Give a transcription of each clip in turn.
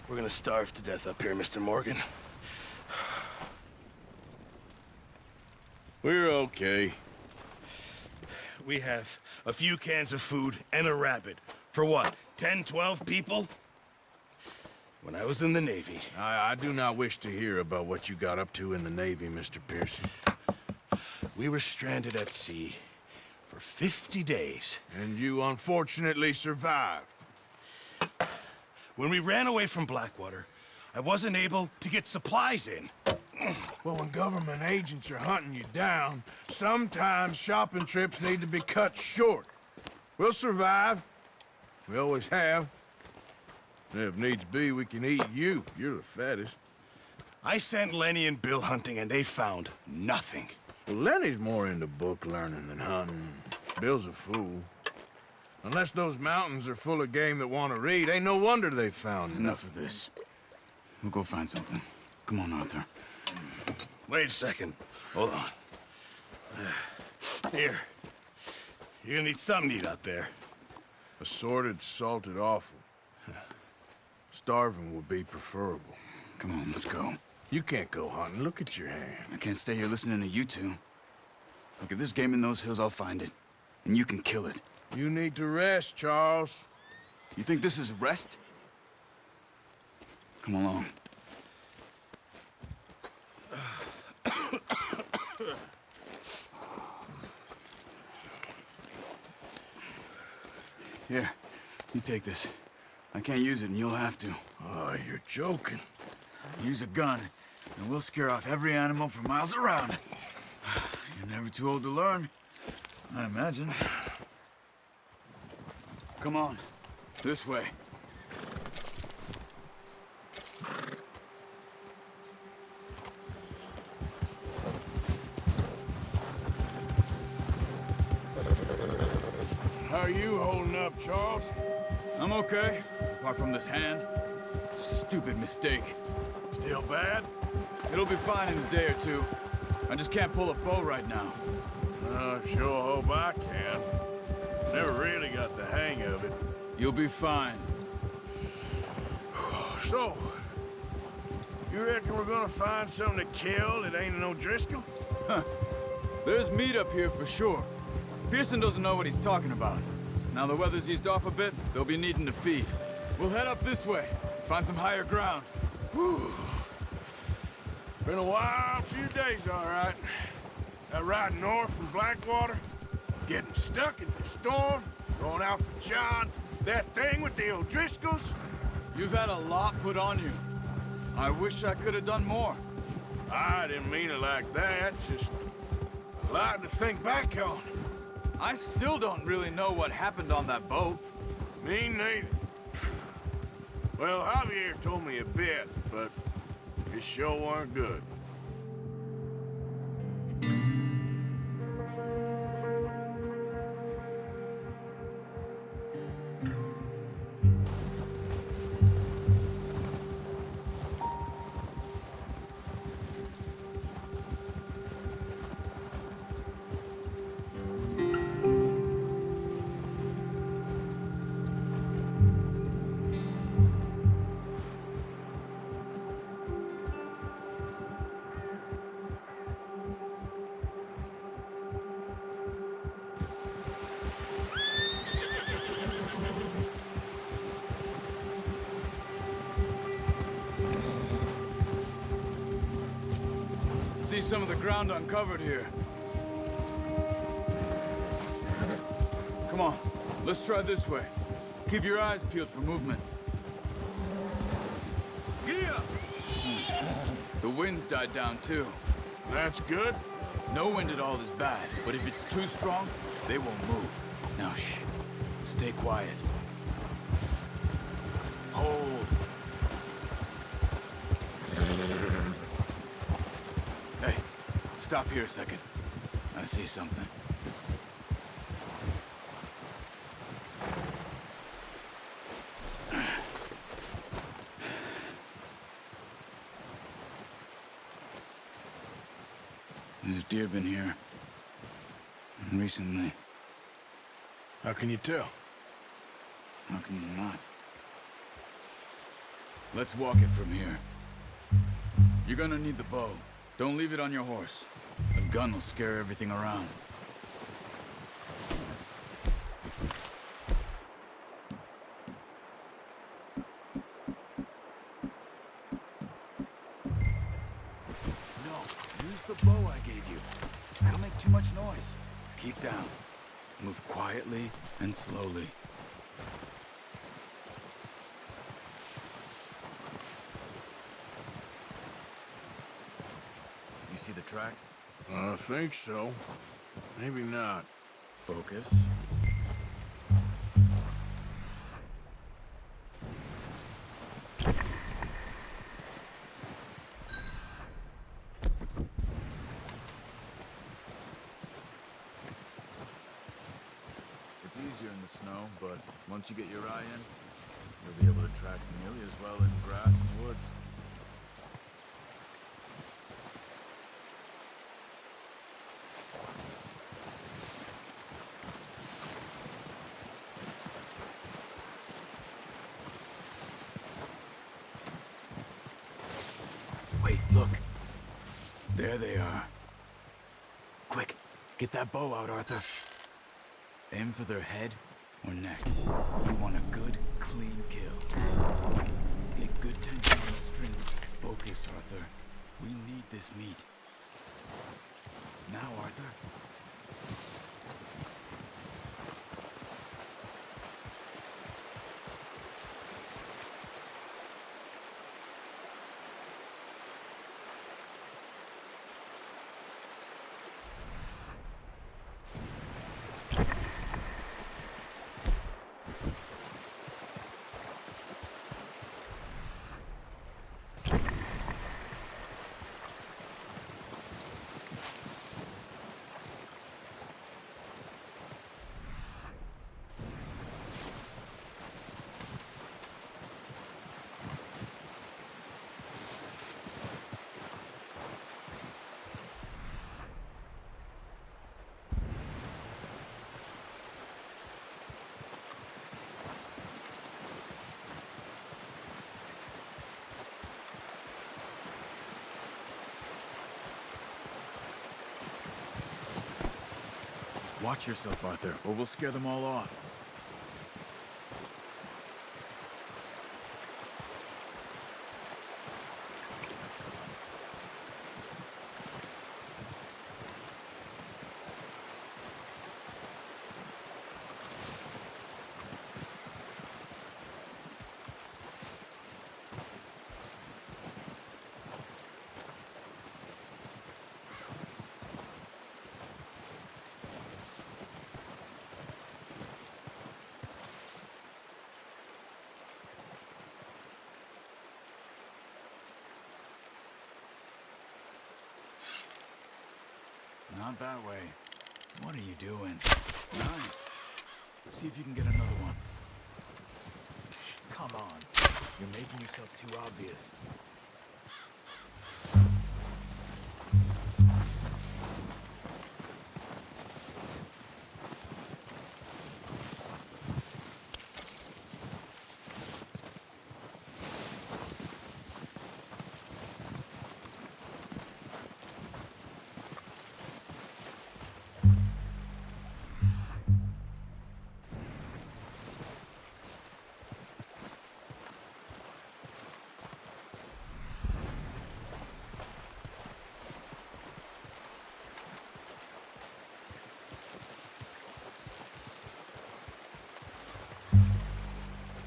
We're gonna starve to death up here, Mr. Morgan. We're okay. We have a few cans of food and a rabbit. For what, 10, 12 people? When I was in the Navy... I do not wish to hear about what you got up to in the Navy, Mr. Pearson. We were stranded at sea for 50 days. And you unfortunately survived. When we ran away from Blackwater, I wasn't able to get supplies in. Well, when government agents are hunting you down, sometimes shopping trips need to be cut short. We'll survive. We always have. And if needs be, we can eat you. You're the fattest. I sent Lenny and Bill hunting, and they found nothing. Well, Lenny's more into book learning than hunting. Bill's a fool. Unless those mountains are full of game that want to read, ain't no wonder they found Enough of this. We'll go find something. Come on, Arthur. Wait a second. Hold on. Here. You're gonna need something to eat out there. Assorted, salted offal. Starving would be preferable. Come on, let's go. You can't go hunting. Look at your hand. I can't stay here listening to you two. Look, if there's game in those hills, I'll find it. And you can kill it. You need to rest, Charles. You think this is rest? Come along. Here, you take this. I can't use it, and you'll have to. Oh, you're joking. Use a gun, and we'll scare off every animal for miles around. You're never too old to learn, I imagine. Come on, this way. How are you holding up, Charles? I'm okay, apart from this hand. Stupid mistake. Still bad? It'll be fine in a day or two. I just can't pull a bow right now. I sure hope I can. Never really got the hang of it. You'll be fine. So, you reckon we're gonna find something to kill that ain't no Driscoll? Huh. There's meat up here for sure. Pearson doesn't know what he's talking about. Now the weather's eased off a bit, they'll be needing to feed. We'll head up this way, find some higher ground. Whew. Been a wild few days, all right. That ride north from Blackwater, getting stuck in the storm, going out for John, that thing with the O'Driscolls. You've had a lot put on you. I wish I could have done more. I didn't mean it like that, just a lot to think back on. I still don't really know what happened on that boat. Me neither. Well, Javier told me a bit, but it sure weren't good. some of the ground uncovered here. Come on, let's try this way. Keep your eyes peeled for movement. Gia! The wind's died down too. That's good. No wind at all is bad, but if it's too strong, they won't move. Now shh, stay quiet. Hold. Hey, stop here a second. I see something. There's deer been here. Recently. How can you tell? How can you not? Let's walk it from here. You're gonna need the bow. Don't leave it on your horse. A gun will scare everything around. No, use the bow I gave you. That'll make too much noise. Keep down. Move quietly and slowly. You see the tracks? I think so. Maybe not. Focus. It's easier in the snow, but once you get your eye in, you'll be able to track nearly as well in grass and woods. Wait, look. There they are. Quick, get that bow out, Arthur. Aim for their head or neck. We want a good, clean kill. Get good tension on the string. Focus, Arthur. We need this meat. Now, Arthur. Watch yourself, Arthur, or we'll scare them all off. Not that way. What are you doing? Nice. See if you can get another one. Come on. You're making yourself too obvious.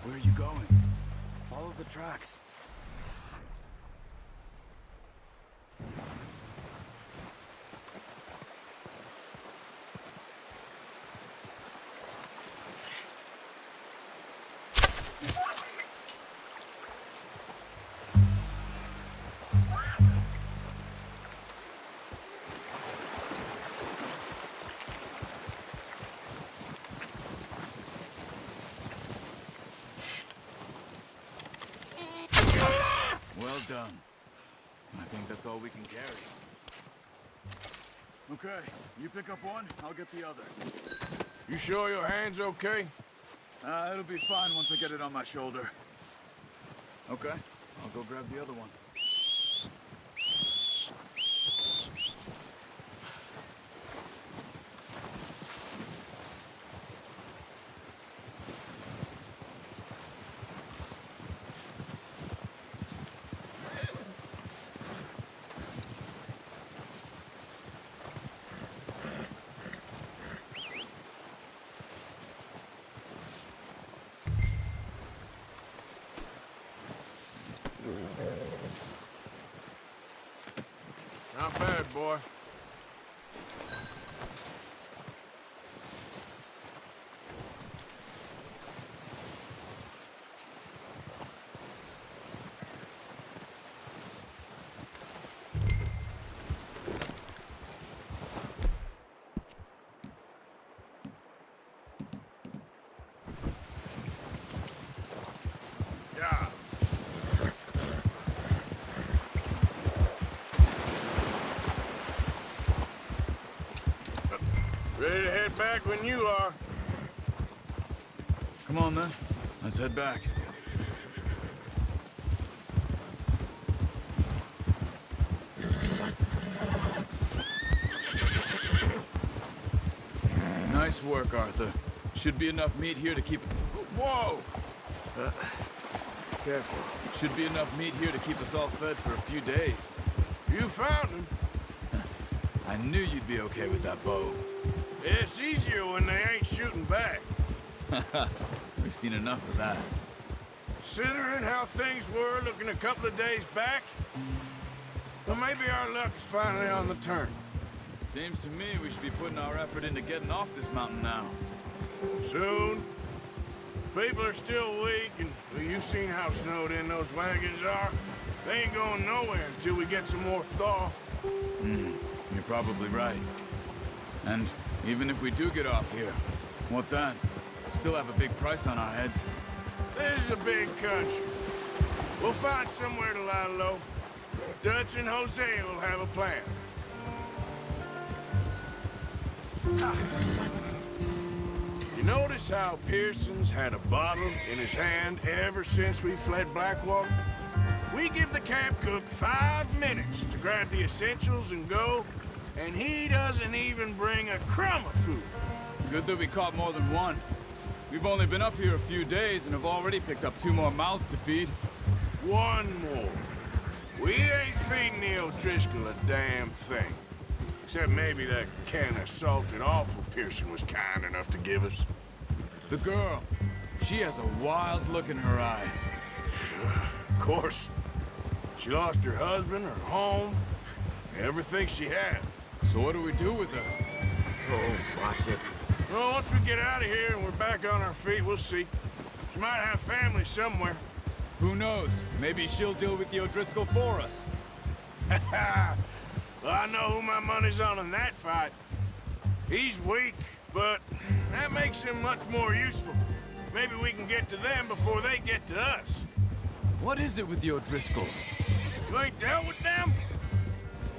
Where are you going? Follow the tracks. Well done. I think that's all we can carry. Okay, you pick up one, I'll get the other. You sure your hand's okay? It'll be fine once I get it on my shoulder. Okay, I'll go grab the other one. Not bad, boy. Yeah. Ready to head back when you are. Come on then, let's head back. Nice work, Arthur. Should be enough meat here to keep... Whoa! Careful. Should be enough meat here to keep us all fed for a few days. You found him. I knew you'd be okay with that bow. It's easier when they ain't shooting back. We've seen enough of that. Considering how things were looking a couple of days back, well, maybe our luck is finally on the turn. Seems to me we should be putting our effort into getting off this mountain now. Soon. People are still weak, and well, you've seen how snowed in those wagons are. They ain't going nowhere until we get some more thaw. You're probably right. And even if we do get off here, what then? Still have a big price on our heads. This is a big country. We'll find somewhere to lie low. Dutch and Hosea will have a plan. You notice how Pearson's had a bottle in his hand ever since we fled Blackwater? We give the camp cook 5 minutes to grab the essentials and go, and he doesn't even bring a crumb of food. Good that we caught more than one. We've only been up here a few days and have already picked up 2 more mouths to feed. 1 more. We ain't feeding the O'Driscoll a damn thing. Except maybe that can of salted offal Pearson was kind enough to give us. The girl, she has a wild look in her eye. Of course. She lost her husband, her home, everything she had. So what do we do with her? Oh, watch it. Well, once we get out of here and we're back on our feet, we'll see. She might have family somewhere. Who knows? Maybe she'll deal with the O'Driscoll for us. Well, I know who my money's on in that fight. He's weak, but that makes him much more useful. Maybe we can get to them before they get to us. What is it with the O'Driscolls? You ain't dealt with them?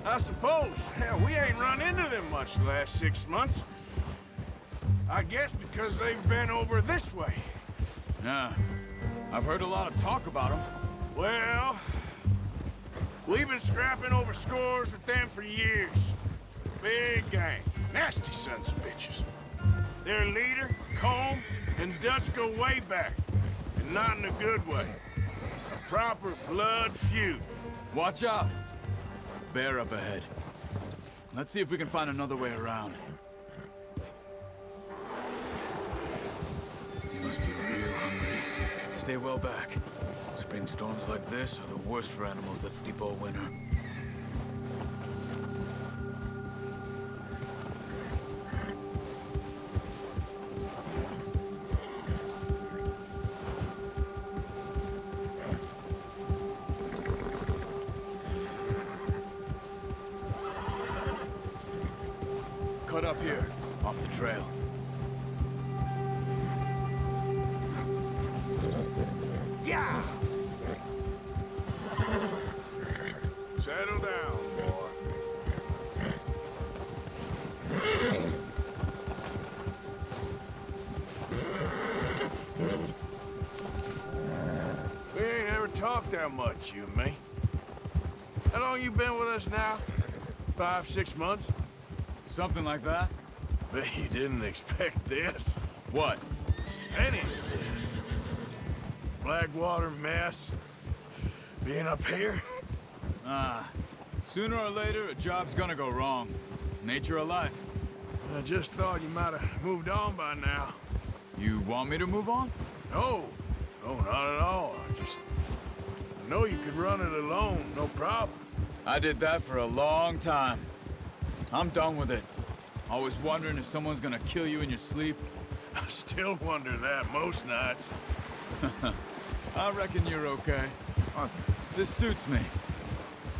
I suppose. Hell, we ain't run into them much the last 6 months. I guess because they've been over this way. Yeah. I've heard a lot of talk about them. Well, we've been scrapping over scores with them for years. Big gang. Nasty sons of bitches. Their leader, Combe, and Dutch go way back. And not in a good way. A proper blood feud. Watch out. Bear up ahead. Let's see if we can find another way around. He must be real hungry. Stay well back. Spring storms like this are the worst for animals that sleep all winter. Cut up here, off the trail. Yeah! Settle down, boy. We ain't ever talked that much, you and me. How long you been with us now? 5, 6 months? Something like that? Bet you didn't expect this. What? Any of this. Blackwater mess. Being up here. Sooner or later, a job's gonna go wrong. Nature of life. I just thought you might have moved on by now. You want me to move on? No. No, not at all. I know you could run it alone, no problem. I did that for a long time. I'm done with it. Always wondering if someone's gonna kill you in your sleep. I still wonder that most nights. I reckon you're okay. Arthur, this suits me.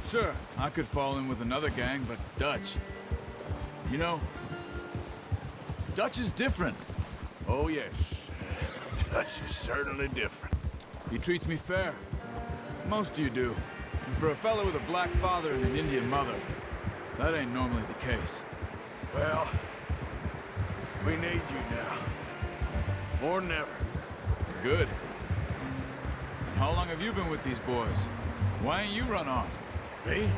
Sure, I could fall in with another gang, but Dutch... You know, Dutch is different. Oh, yes. Dutch is certainly different. He treats me fair. Most of you do. And for a fellow with a black father and an Indian mother, that ain't normally the case. Well, we need you now. More than ever. Good. And how long have you been with these boys? Why ain't you run off? Me?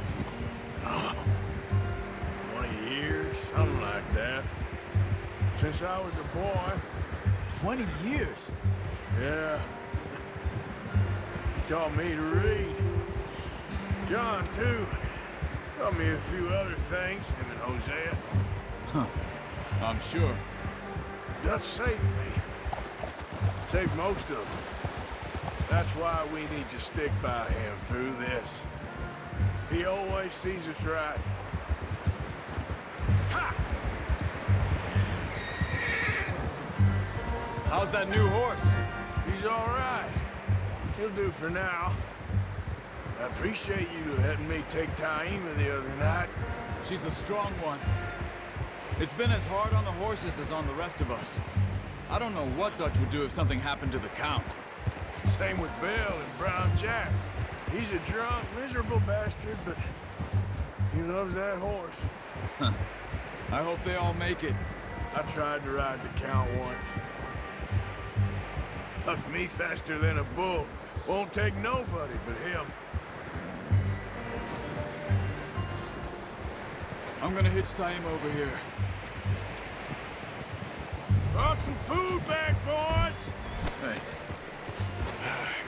Oh, 20 years, something like that. Since I was a boy. 20 years? Yeah. He taught me to read. John, too. Taught me a few other things, him and Hosea. Huh. I'm sure. Dutch saved me. Saved most of us. That's why we need to stick by him through this. He always sees us right. Ha! How's that new horse? He's all right. He'll do for now. I appreciate you letting me take Taima the other night. She's a strong one. It's been as hard on the horses as on the rest of us. I don't know what Dutch would do if something happened to the Count. Same with Bill and Brown Jack. He's a drunk, miserable bastard, but he loves that horse. Huh. I hope they all make it. I tried to ride the Count once. Hucked me faster than a bull. Won't take nobody but him. I'm gonna hitch Taima over here. Brought some food back, boys! Hey.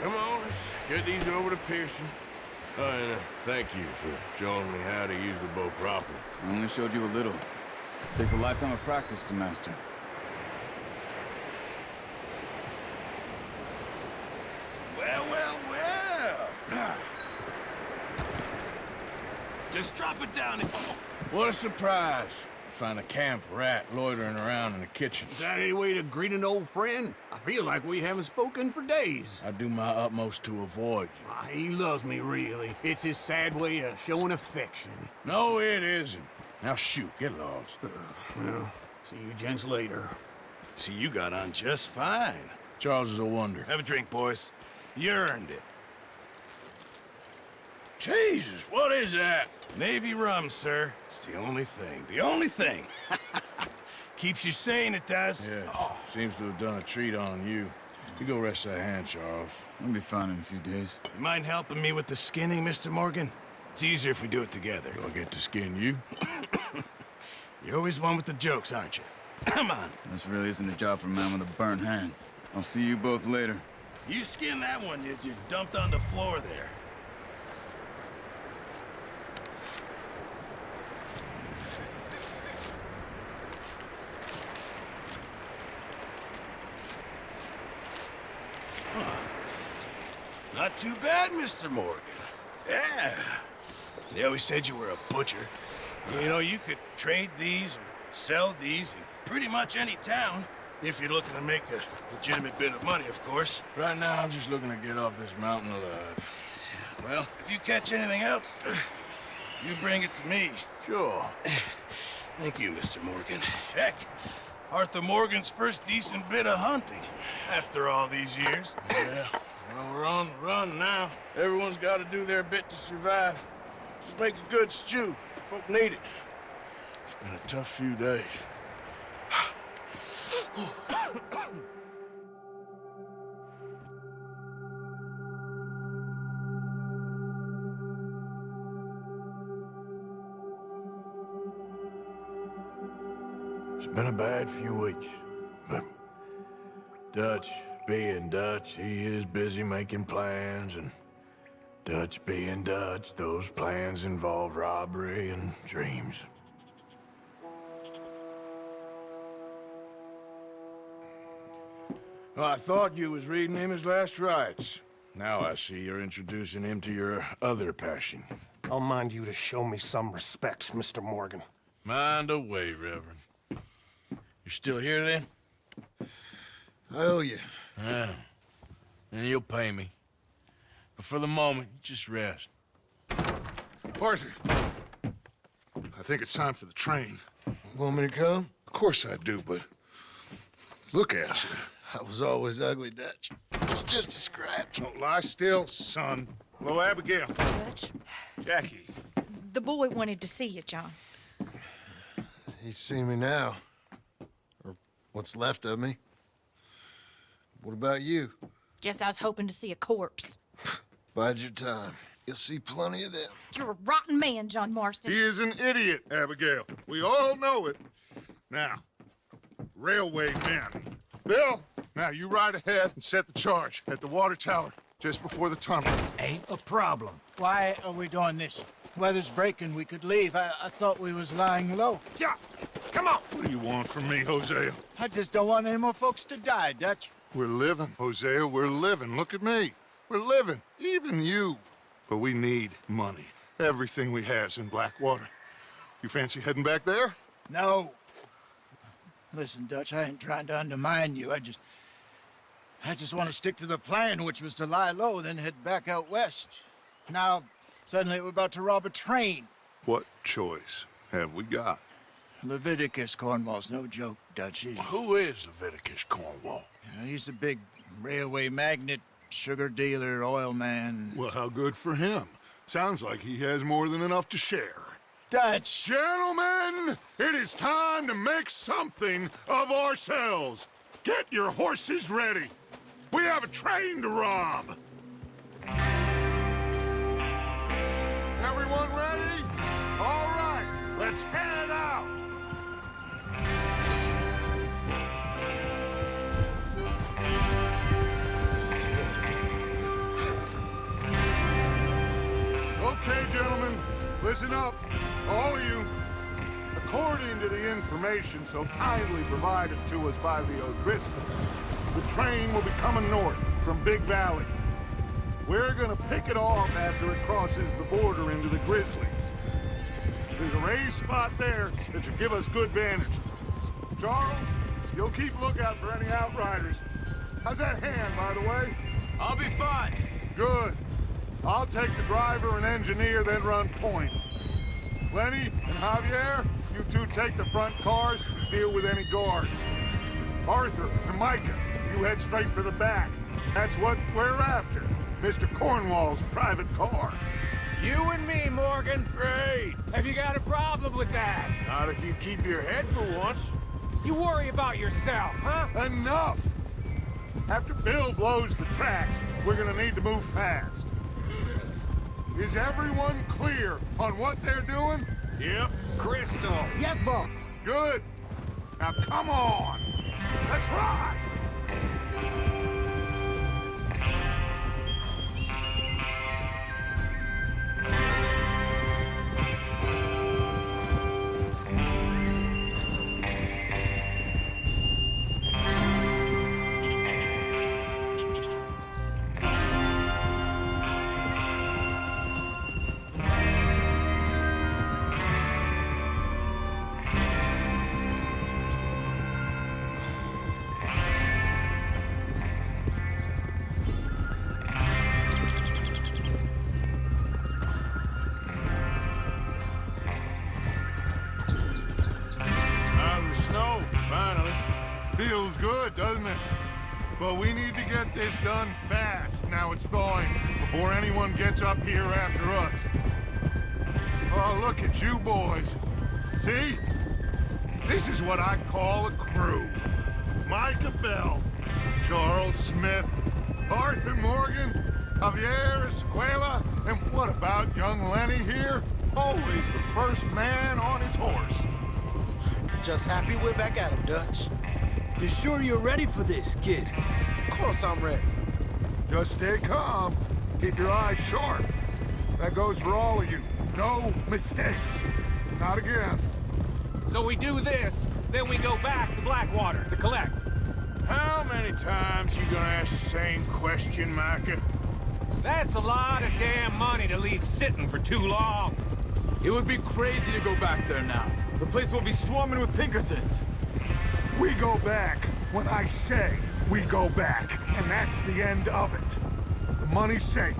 Come on, let's get these over to Pearson. Oh, and thank you for showing me how to use the bow properly. I only showed you a little. Takes a lifetime of practice to master. Well, well, well. Just drop it down and... What a surprise. Find a camp rat loitering around in the kitchen. Is that any way to greet an old friend? I feel like we haven't spoken for days. I do my utmost to avoid you. He loves me, really. It's his sad way of showing affection. No, it isn't. Now shoot, get lost. Well, see you gents later. See, you got on just fine. Charles is a wonder. Have a drink, boys. You earned it. Jesus, what is that? Navy rum, sir. It's the only thing. The only thing. Keeps you sane, it does. Yes, seems to have done a treat on you. You go rest that hand, Charles. I'll be fine in a few days. You mind helping me with the skinning, Mr. Morgan? It's easier if we do it together. Do I get to skin you? You're always one with the jokes, aren't you? Come on. This really isn't a job for a man with a burnt hand. I'll see you both later. You skin that one you dumped on the floor there. too bad, Mr. Morgan. Yeah. They always said you were a butcher. You know, you could trade these or sell these in pretty much any town. If you're looking to make a legitimate bit of money, of course. Right now, I'm just looking to get off this mountain alive. Well, if you catch anything else, you bring it to me. Sure. Thank you, Mr. Morgan. Heck, Arthur Morgan's first decent bit of hunting after all these years. Yeah. Well, we're on the run now. Everyone's got to do their bit to survive. Just make a good stew. Folk need it. It's been a tough few days. It's been a bad few weeks, but Dutch being Dutch, he is busy making plans, and Dutch being Dutch, those plans involve robbery and dreams. Well, I thought you was reading him his last rites. Now I see you're introducing him to your other passion. I'll mind you to show me some respect, Mr. Morgan. Mind away, Reverend. You're still here, then? I owe you. Yeah. And you'll pay me. But for the moment, just rest. Arthur, I think it's time for the train. Want me to come? Of course I do, but look at you. I was always ugly, Dutch. It's just a scratch. Don't lie still, son. Hello, Abigail. Dutch, Jackie. the boy wanted to see you, John. He's seen me now. Or what's left of me. What about you? Guess I was hoping to see a corpse. Bide your time. You'll see plenty of them. You're a rotten man, John Marston. He is an idiot, Abigail. We all know it. Now, railway men. Bill, now you ride ahead and set the charge at the water tower just before the tunnel. Ain't a problem. Why are we doing this? Weather's breaking. We could leave. I thought we was lying low. Yeah, come on. What do you want from me, Hosea? I just don't want any more folks to die, Dutch. We're living, Hosea. We're living. Look at me. We're living. Even you. But we need money. Everything we has in Blackwater. You fancy heading back there? No. Listen, Dutch, I ain't trying to undermine you. I just want to stick to the plan, which was to lie low, then head back out west. Now, suddenly we're about to rob a train. What choice have we got? Leviticus Cornwall's no joke, Dutch. Who is Leviticus Cornwall? He's a big railway magnate, sugar dealer, oil man. Well, how good for him. Sounds like he has more than enough to share. Dutch! Gentlemen, it is time to make something of ourselves. Get your horses ready. We have a train to rob. Everyone ready? All right, let's head out. Okay, gentlemen, listen up, all of you. According to the information so kindly provided to us by the O'Driscolls, the train will be coming north from Big Valley. We're gonna pick it off after it crosses the border into the Grizzlies. There's a raised spot there that should give us good vantage. Charles, you'll keep lookout for any outriders. How's that hand, by the way? I'll be fine. Good. I'll take the driver and engineer, then run point. Lenny and Javier, you two take the front cars and deal with any guards. Arthur and Micah, you head straight for the back. That's what we're after. Mr. Cornwall's private car. You and me, Morgan. Great. Have you got a problem with that? Not if you keep your head for once. You worry about yourself, huh? Enough! After Bill blows the tracks, we're gonna need to move fast. Is everyone clear on what they're doing? Yep. Crystal. Yes, boss. Good. Now come on. Let's ride! Feels good, doesn't it? But we need to get this done fast. Now it's thawing, before anyone gets up here after us. Oh, look at you boys. See? This is what I call a crew. Micah Bell, Charles Smith, Arthur Morgan, Javier Escuela, and what about young Lenny here? Always the first man on his horse. Just happy we're back at him, Dutch. You sure you're ready for this, kid? Of course I'm ready. Just stay calm. Keep your eyes sharp. That goes for all of you. No mistakes. Not again. So we do this, then we go back to Blackwater to collect. How many times you gonna ask the same question, Micah? That's a lot of damn money to leave sitting for too long. It would be crazy to go back there now. The place will be swarming with Pinkertons. We go back when I say we go back, and that's the end of it. The money's safe.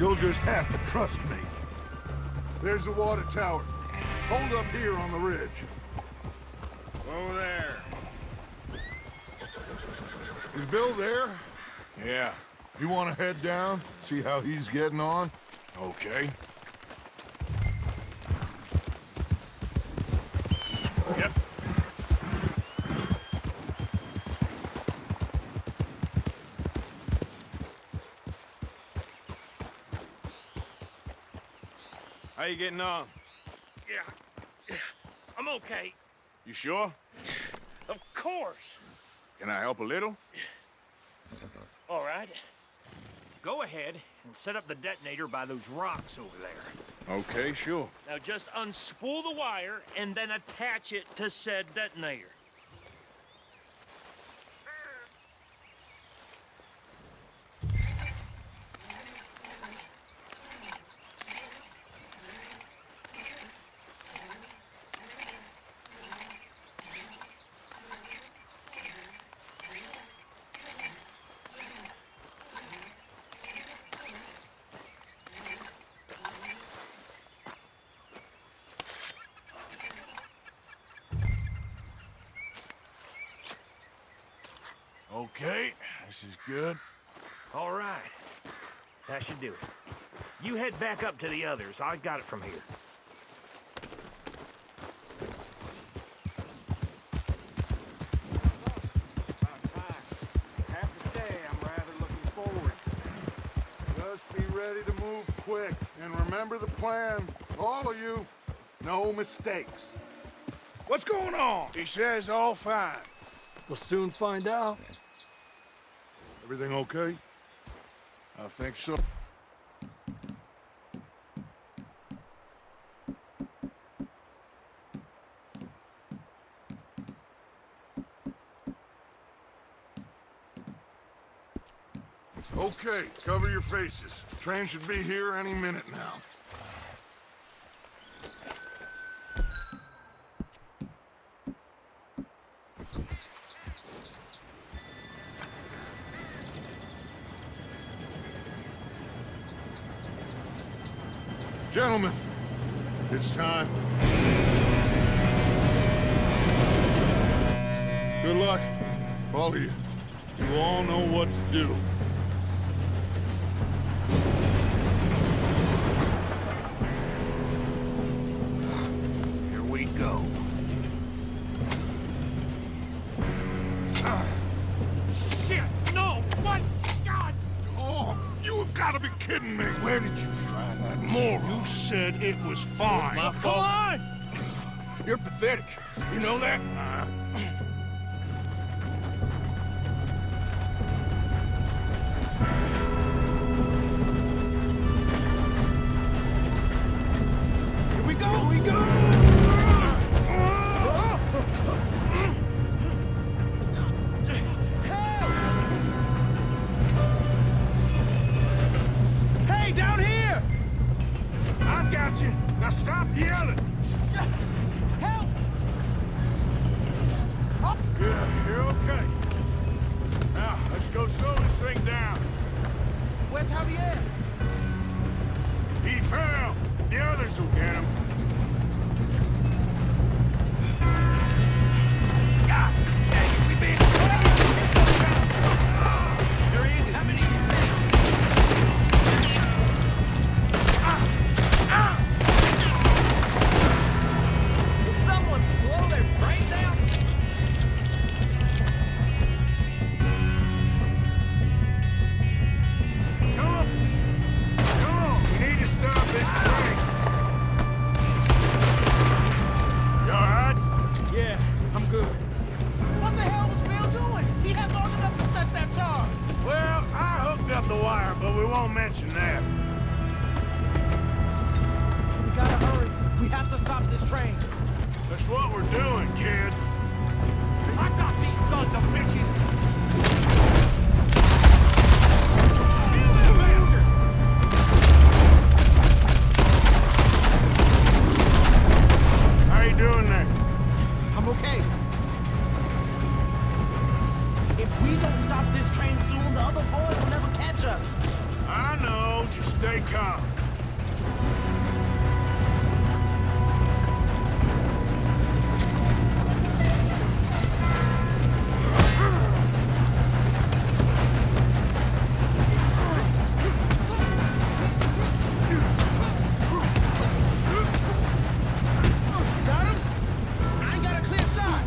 You'll just have to trust me. There's the water tower. Hold up here on the ridge. Over there. Is Bill there? Yeah. You want to head down, see how he's getting on? Okay. Yep. How you getting on? Yeah, I'm okay. You sure? Of course. Can I help a little? All right. Go ahead and set up the detonator by those rocks over there. Okay, sure. Now just unspool the wire and then attach it to said detonator. Okay, this is good. All right. That should do it. You head back up to the others. I got it from here. I have to say, I'm rather looking forward. Just be ready to move quick, and remember the plan. All of you, no mistakes. What's going on? He says all fine. We'll soon find out. Everything okay? I think so. Okay, cover your faces. Train should be here any minute now. Gentlemen, it's time. Good luck, all of you. You all know what to do. Here we go. Shit! No! What? God! Oh, you have got to be kidding me. Where did you find that moron? You said it was fine. My fault. Come on! You're pathetic. You know that? Here we go! Here we go! Hey, down here! I got you. Now stop yelling. Help! Yeah, you're okay. Now, let's go slow this thing down. Where's Javier? He fell. The others will get him. God dang it, we being we won't mention that. We gotta hurry. We have to stop this train. That's what we're doing, kid. I got these sons of bitches! How you doing there? I'm okay. If we don't stop this train soon, the other boys will never catch us. I know, just stay calm. Got him? I ain't got a clear shot.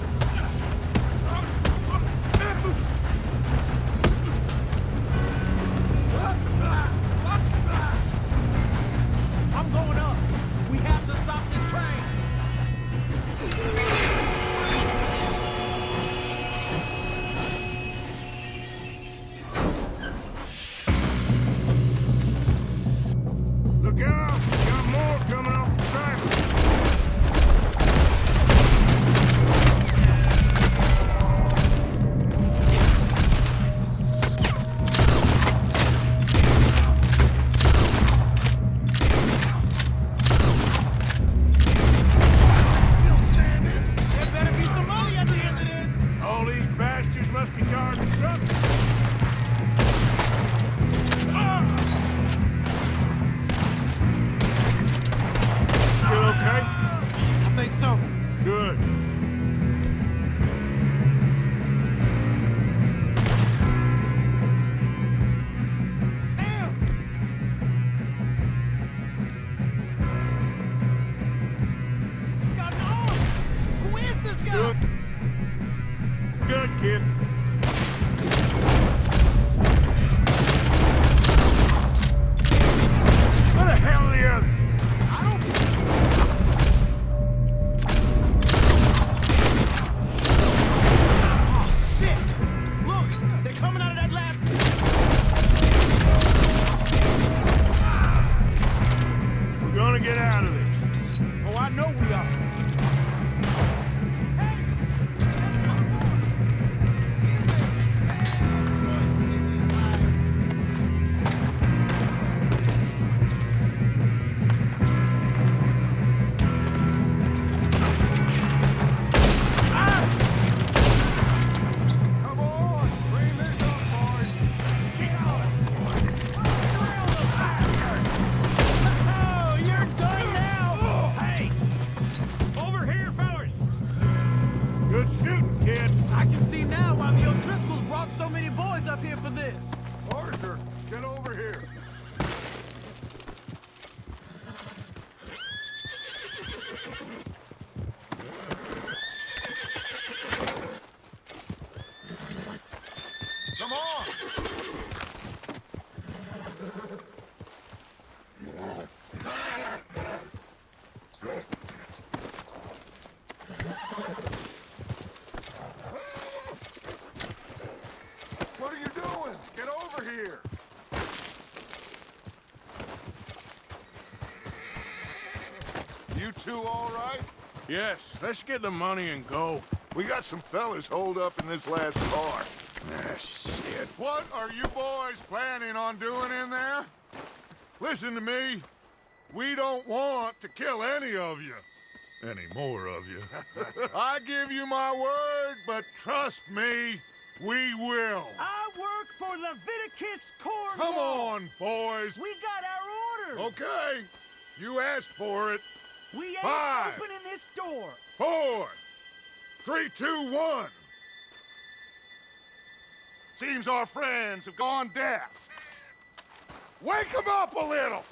I'm going up. We have to stop this train. Look out! Got more coming off the track. There better be some money at the end of this. All these bastards must be guarding something. Still okay? I think so. Good. Damn! He's got an arm! Who is this guy? Good. Good, kid. Where the hell are the others? I don't... Oh, shit! Look! They're coming out of that last... We're gonna get out of this. Oh, I know we are. Come on, clean this up, boys. Oh, you're done now! Hey! Over here, fellas! Good shooting, kid. I can see now why the O'Driscolls brought so many boys up here for this. Arthur, get over here. Come on. What are you doing? Get over here. You two all right? Yes, let's get the money and go. We got some fellas holed up in this last car. Ah, shit. What are you boys planning on doing in there? Listen to me. We don't want to kill any of you. Any more of you. I give you my word, but trust me, we will. I work for Leviticus Corps. Come on, boys. We got our orders. Okay. You asked for it. We ain't 5, opening this door. 4, 3, 2, 1. Seems our friends have gone deaf. Wake them up a little.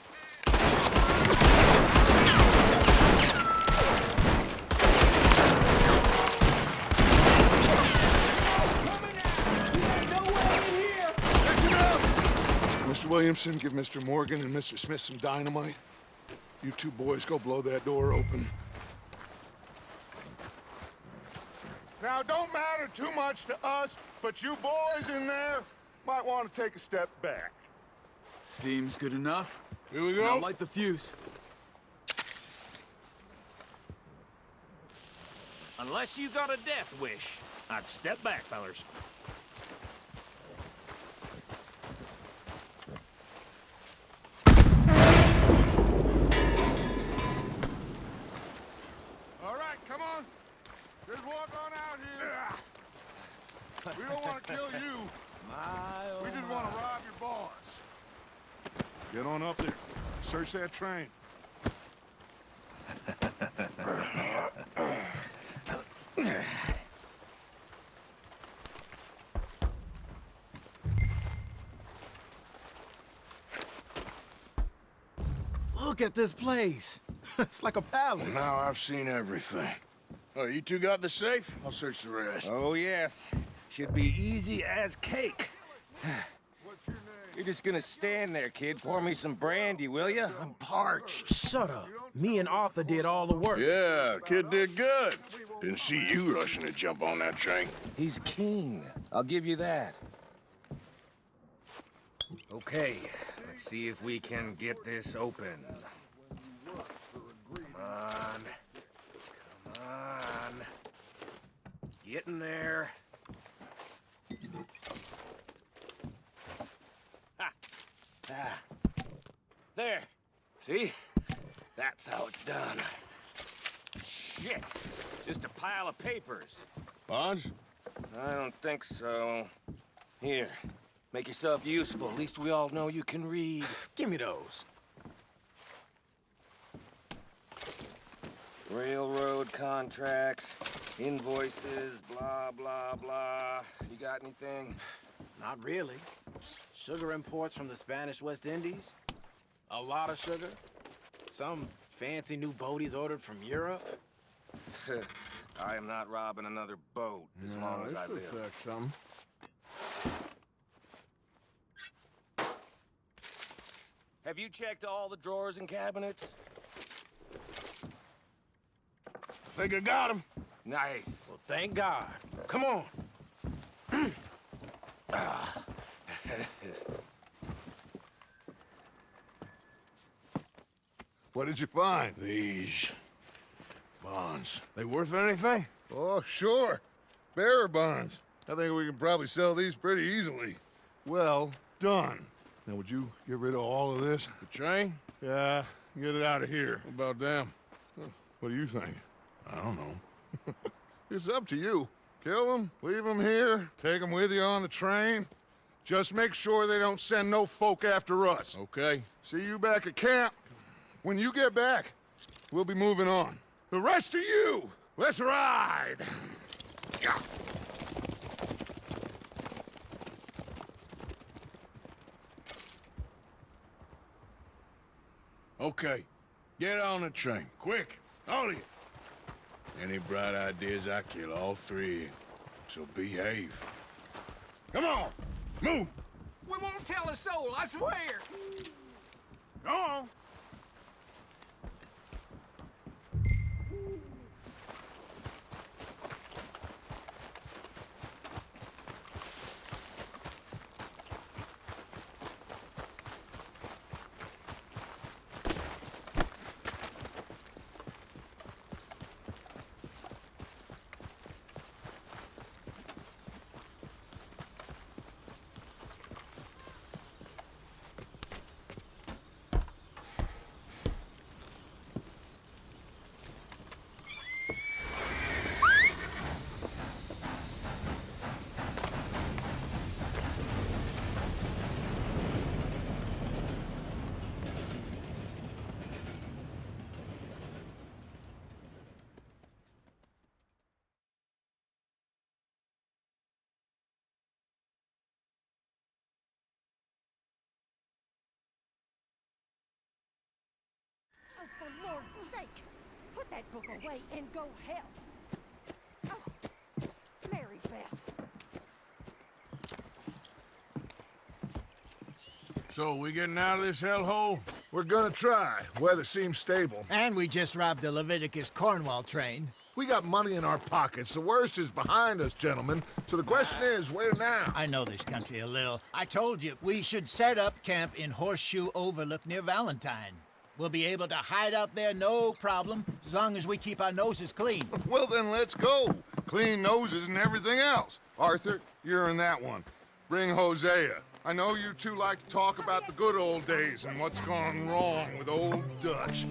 Mr. Williamson, give Mr. Morgan and Mr. Smith some dynamite. You two boys go blow that door open. Now, it don't matter too much to us, but you boys in there might want to take a step back. Seems good enough. Here we Now go. light the fuse. Unless you got a death wish, I'd step back, fellers. All right, come on. Just walk on out here. We don't want to kill you. We just want to rob your boss. Get on up there. Search that train. Look at this place. It's like a palace. Now I've seen everything. Oh, you two got the safe? I'll search the rest. Oh, yes. Should be easy as cake. What's your name? You're just gonna stand there, kid. Pour me some brandy, will you? I'm parched. Shut up. Me and Arthur did all the work. Yeah, the kid did good. Didn't see you rushing to jump on that train. He's keen. I'll give you that. Okay, let's see if we can get this open. Come on. Come on. Get in there. Ha! Ah. There. See? That's how it's done. Shit. Just a pile of papers. Bonds? I don't think so. Here. Make yourself useful. At least we all know you can read. Give me those. Railroad contracts, invoices, blah, blah, blah. You got anything? Not really. Sugar imports from the Spanish West Indies. A lot of sugar. Some fancy new boat he's ordered from Europe. I am not robbing another boat as long as I live. Something. Have you checked all the drawers and cabinets? I think I got him. Nice. Well, thank God. Come on. What did you find? These bonds. They worth anything? Oh, sure. Bearer bonds. I think we can probably sell these pretty easily. Well done. Now, would you get rid of all of this? The train? Yeah, get it out of here. What about them? What do you think? I don't know. It's up to you. Kill them, leave them here, take them with you on the train. Just make sure they don't send no folk after us. Okay. See you back at camp. When you get back, we'll be moving on. The rest of you, let's ride! Okay. Get on the train. Quick. All of you. Any bright ideas, I kill all three of you. So behave. Come on! Move! We won't tell a soul, I swear. Go on! Oh, for Lord's sake, put that book away and go help. Oh, Mary Beth. So, we getting out of this hellhole? We're gonna try. Weather seems stable. And we just robbed the Leviticus Cornwall train. We got money in our pockets. The worst is behind us, gentlemen. So the question is, where now? I know this country a little. I told you, we should set up camp in Horseshoe Overlook near Valentine. We'll be able to hide out there, no problem, as long as we keep our noses clean. Well, then let's go. Clean noses and everything else. Arthur, you're in that one. Bring Hosea. I know you two like to talk about the good old days and what's gone wrong with old Dutch.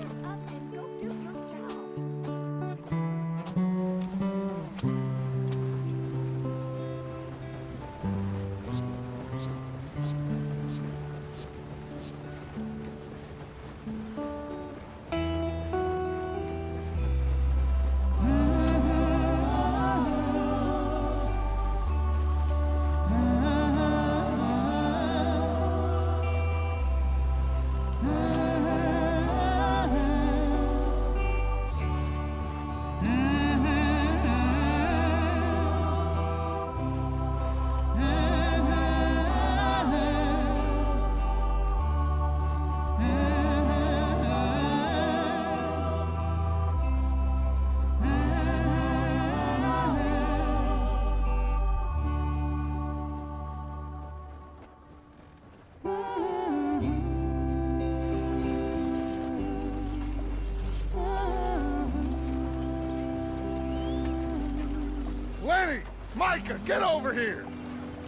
Lenny! Micah, get over here!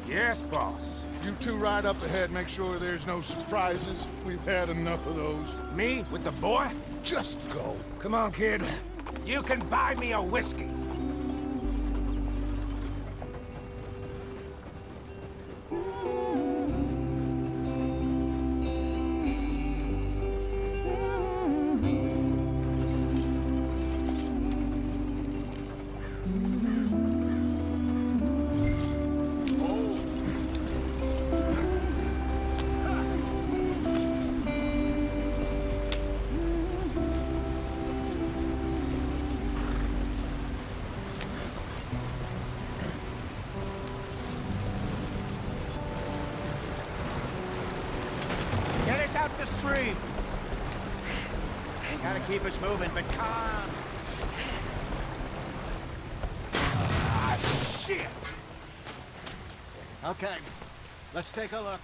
Yes, boss. You two ride up ahead, make sure there's no surprises. We've had enough of those. Me with the boy? Just go. Come on, kid. You can buy me a whiskey. Get us out the stream. Gotta keep us moving, but calm. Ah, shit! Okay, let's take a look.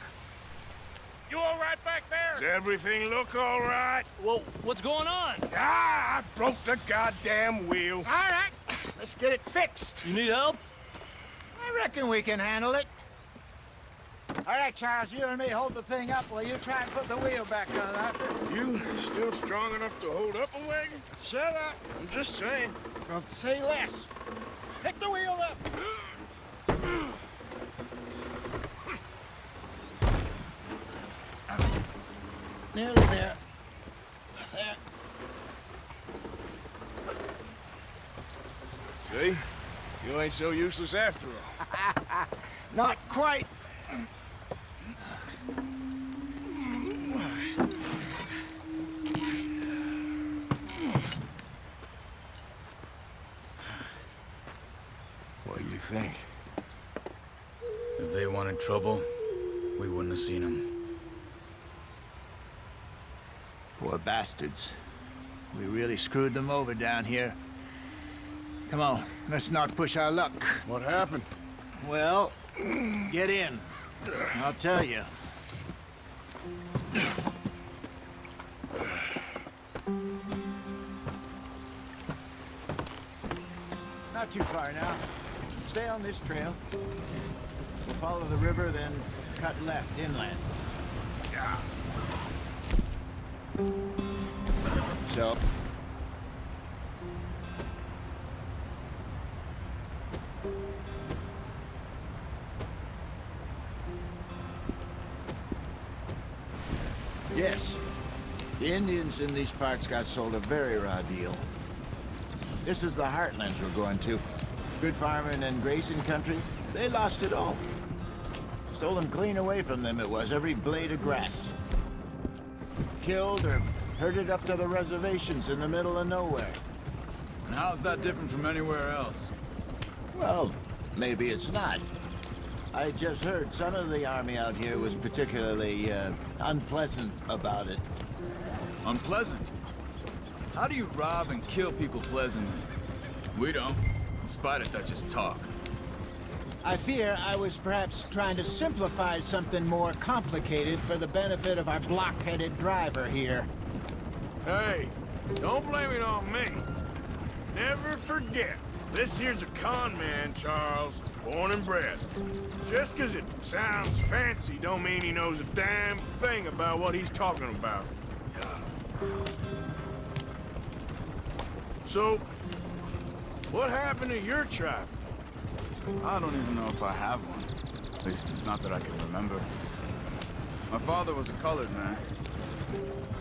You all right back there? Does everything look all right? Well, what's going on? Ah, I broke the goddamn wheel. All right, let's get it fixed. You need help? I reckon we can handle it. All right, Charles, you and me hold the thing up while you try and put the wheel back on that. You still strong enough to hold up a wagon? Shut up. I'm just saying. Well, say less. Pick the wheel up. Nearly there. There. See? You ain't so useless after all. Not quite. What do you think? If they wanted trouble, we wouldn't have seen them. Poor bastards. We really screwed them over down here. Come on, let's not push our luck. What happened? Well, get in. I'll tell you. Not too far now. Stay on this trail. We'll follow the river, then cut left inland. Yeah. So? Yes. The Indians in these parts got sold a very raw deal. This is the heartlands we're going to. Good farming and grazing country. They lost it all. Stolen clean away from them it was, every blade of grass. Killed or herded up to the reservations in the middle of nowhere. And how's that different from anywhere else? Well, maybe it's not. I just heard some of the army out here was particularly, unpleasant about it. Unpleasant? How do you rob and kill people pleasantly? We don't, in spite of Dutch's talk. I fear I was perhaps trying to simplify something more complicated for the benefit of our block-headed driver here. Hey, don't blame it on me. Never forget, this here's a con man, Charles, born and bred. Just 'cause it sounds fancy don't mean he knows a damn thing about what he's talking about. So, what happened to your tribe? I don't even know if I have one. At least, not that I can remember. My father was a colored man.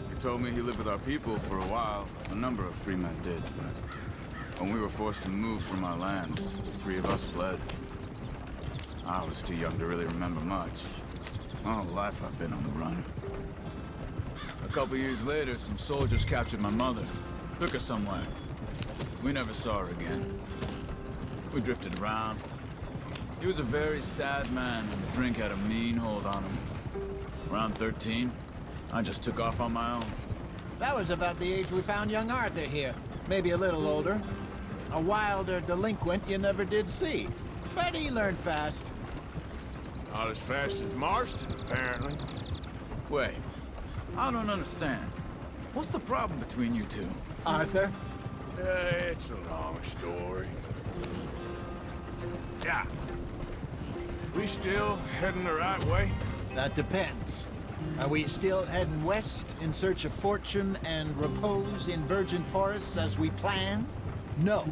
He told me he lived with our people for a while. A number of free men did, but when we were forced to move from our lands, the three of us fled. I was too young to really remember much. My whole life I've been on the run. A couple years later, some soldiers captured my mother. Took her somewhere. We never saw her again. We drifted around. He was a very sad man, and the drink had a mean hold on him. Around 13, I just took off on my own. That was about the age we found young Arthur here. Maybe a little older. A wilder delinquent you never did see. But he learned fast. Not as fast as Marston, apparently. Wait, I don't understand. What's the problem between you two? Arthur? It's a long story. Yeah. We still heading the right way? That depends. Are we still heading west in search of fortune and repose in virgin forests as we planned? No.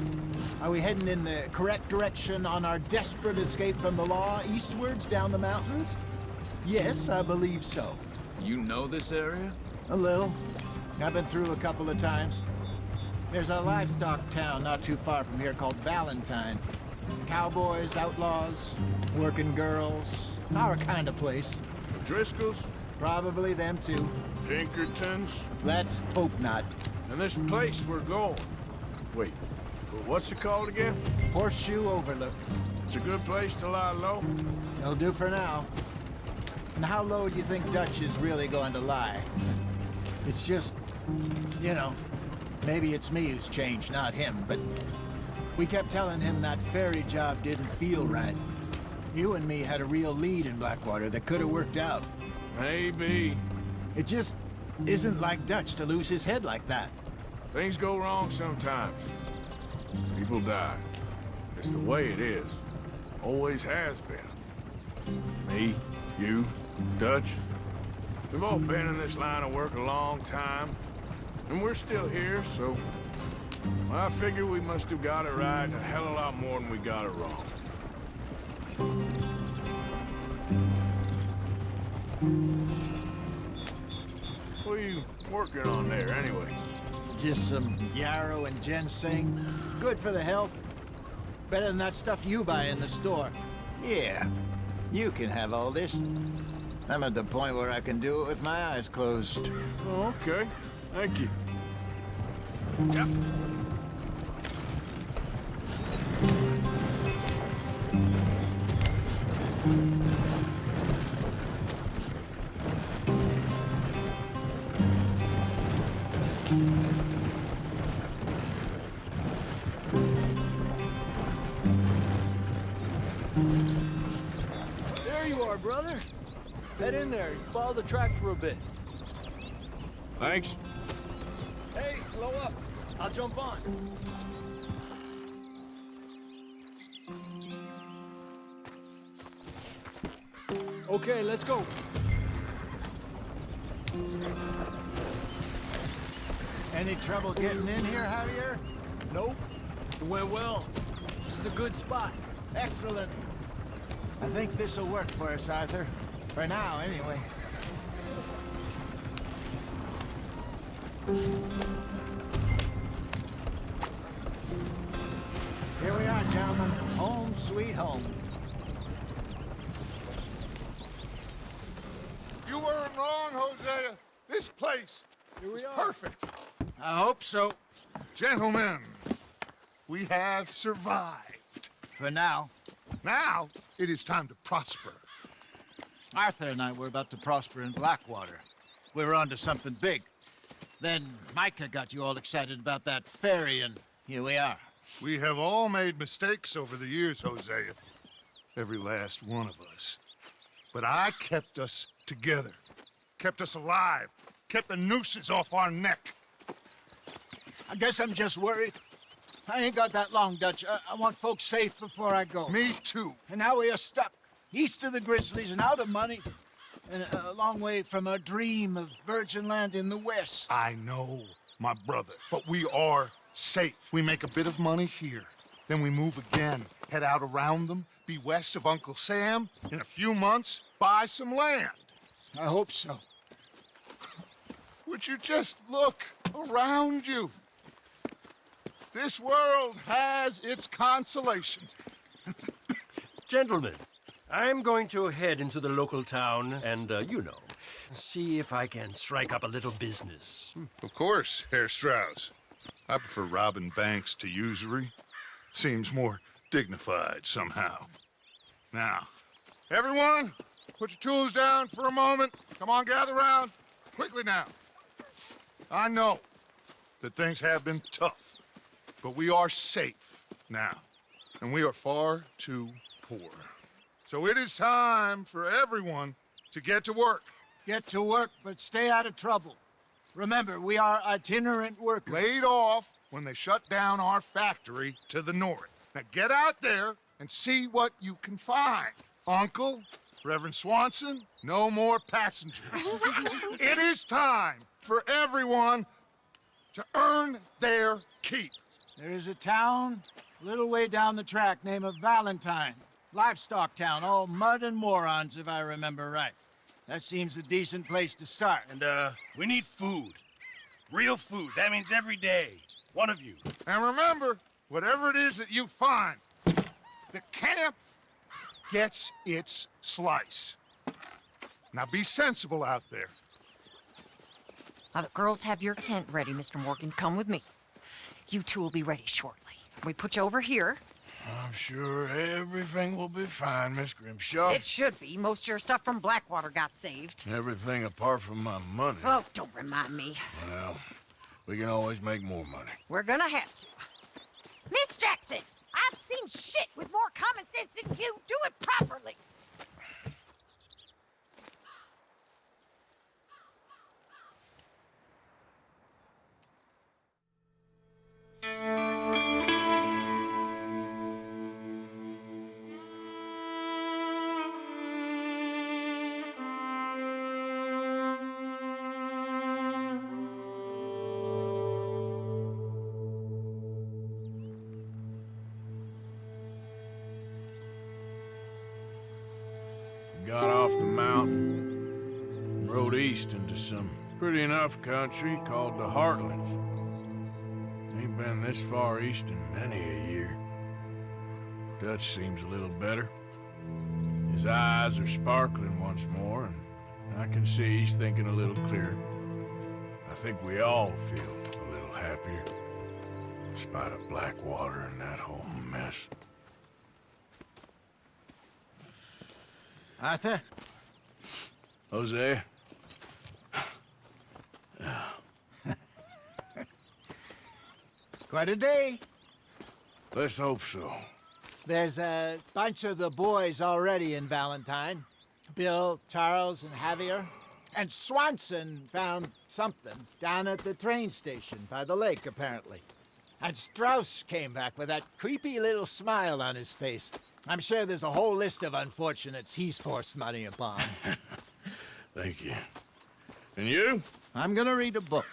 Are we heading in the correct direction on our desperate escape from the law eastwards down the mountains? Yes, I believe so. You know this area? A little. I've been through a couple of times. There's a livestock town not too far from here called Valentine. Cowboys, outlaws, working girls, our kind of place. Driscolls? Probably them too. Pinkertons? Let's hope not. And this place we're going. Wait, what's it called again? Horseshoe Overlook. It's a good place to lie low? It'll do for now. And how low do you think Dutch is really going to lie? It's just, you know, maybe it's me who's changed, not him, but we kept telling him that ferry job didn't feel right. You and me had a real lead in Blackwater that could have worked out. Maybe. It just isn't like Dutch to lose his head like that. Things go wrong sometimes. People die. It's the way it is. Always has been. Me, you, Dutch. We've all been in this line of work a long time. And we're still here, so... I figure we must have got it right a hell of a lot more than we got it wrong. What are you working on there, anyway? Just some yarrow and ginseng. Good for the health. Better than that stuff you buy in the store. Yeah, you can have all this. I'm at the point where I can do it with my eyes closed. Oh, okay. Thank you. Yep. There you are, brother. Head in there and follow the track for a bit. Thanks. Hey, slow up. I'll jump on. Okay, let's go. Any trouble getting in here, Javier? Nope. It went well. This is a good spot. Excellent. I think this'll work for us, Arthur. For now, anyway. Here we are, gentlemen. Home sweet home. You weren't wrong, Hosea. This place is perfect. I hope so. Gentlemen, we have survived. For now. Now, it is time to prosper. Arthur and I were about to prosper in Blackwater. We were onto something big. Then Micah got you all excited about that ferry, and here we are. We have all made mistakes over the years, Hosea. Every last one of us. But I kept us together. Kept us alive. Kept the nooses off our neck. I guess I'm just worried. I ain't got that long, Dutch. I want folks safe before I go. Me too. And now we are stuck. East of the Grizzlies and out of money. And a long way from a dream of virgin land in the west. I know, my brother. But we are safe. We make a bit of money here. Then we move again. Head out around them. Be west of Uncle Sam. In a few months, buy some land. I hope so. Would you just look around you? This world has its consolations. Gentlemen, I'm going to head into the local town and, see if I can strike up a little business. Of course, Herr Strauss. I prefer robbing banks to usury. Seems more dignified somehow. Now, everyone, put your tools down for a moment. Come on, gather round. Quickly now. I know that things have been tough, but we are safe now, and we are far too poor. So it is time for everyone to get to work. Get to work, but stay out of trouble. Remember, we are itinerant workers. Laid off when they shut down our factory to the north. Now get out there and see what you can find. Uncle, Reverend Swanson, no more passengers. It is time for everyone to earn their keep. There is a town a little way down the track named Valentine. Livestock town, all mud and morons, if I remember right. That seems a decent place to start. And, we need food. Real food. That means every day. One of you. And remember, whatever it is that you find, the camp gets its slice. Now be sensible out there. Now, the girls have your tent ready, Mr. Morgan. Come with me. You two will be ready shortly. We put you over here. I'm sure everything will be fine, Miss Grimshaw. It should be. Most of your stuff from Blackwater got saved. Everything apart from my money. Oh, don't remind me. Well, we can always make more money. We're gonna have to. Miss Jackson, I've seen shit with more common sense than you. Do it properly. Got off the mountain and rode east into some pretty enough country called the Heartlands. Ain't been this far east in many a year. Dutch seems a little better. His eyes are sparkling once more, and I can see he's thinking a little clearer. I think we all feel a little happier, in spite of Blackwater and that whole mess. Arthur? Jose? Quite a day. Let's hope so. There's a bunch of the boys already in Valentine. Bill, Charles, and Javier. And Swanson found something down at the train station by the lake, apparently. And Strauss came back with that creepy little smile on his face. I'm sure there's a whole list of unfortunates he's forced money upon. Thank you. And you? I'm gonna read a book.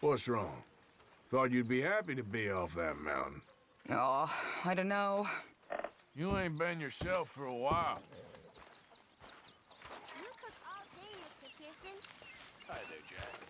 What's wrong? Thought you'd be happy to be off that mountain. Oh, I don't know. You ain't been yourself for a while. You cook all day, Mr. Pearson. Hi there, Jack.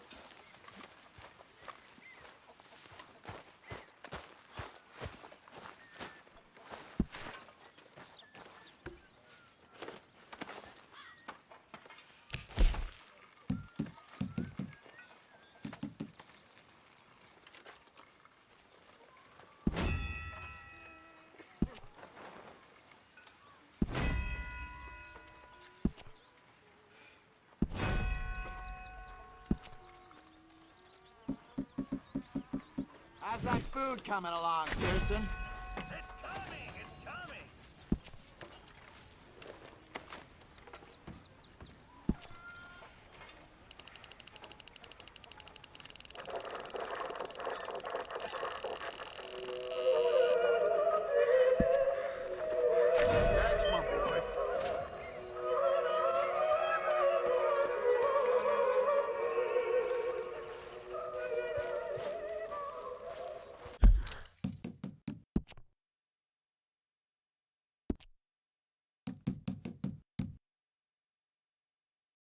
How's that food coming along, Pearson?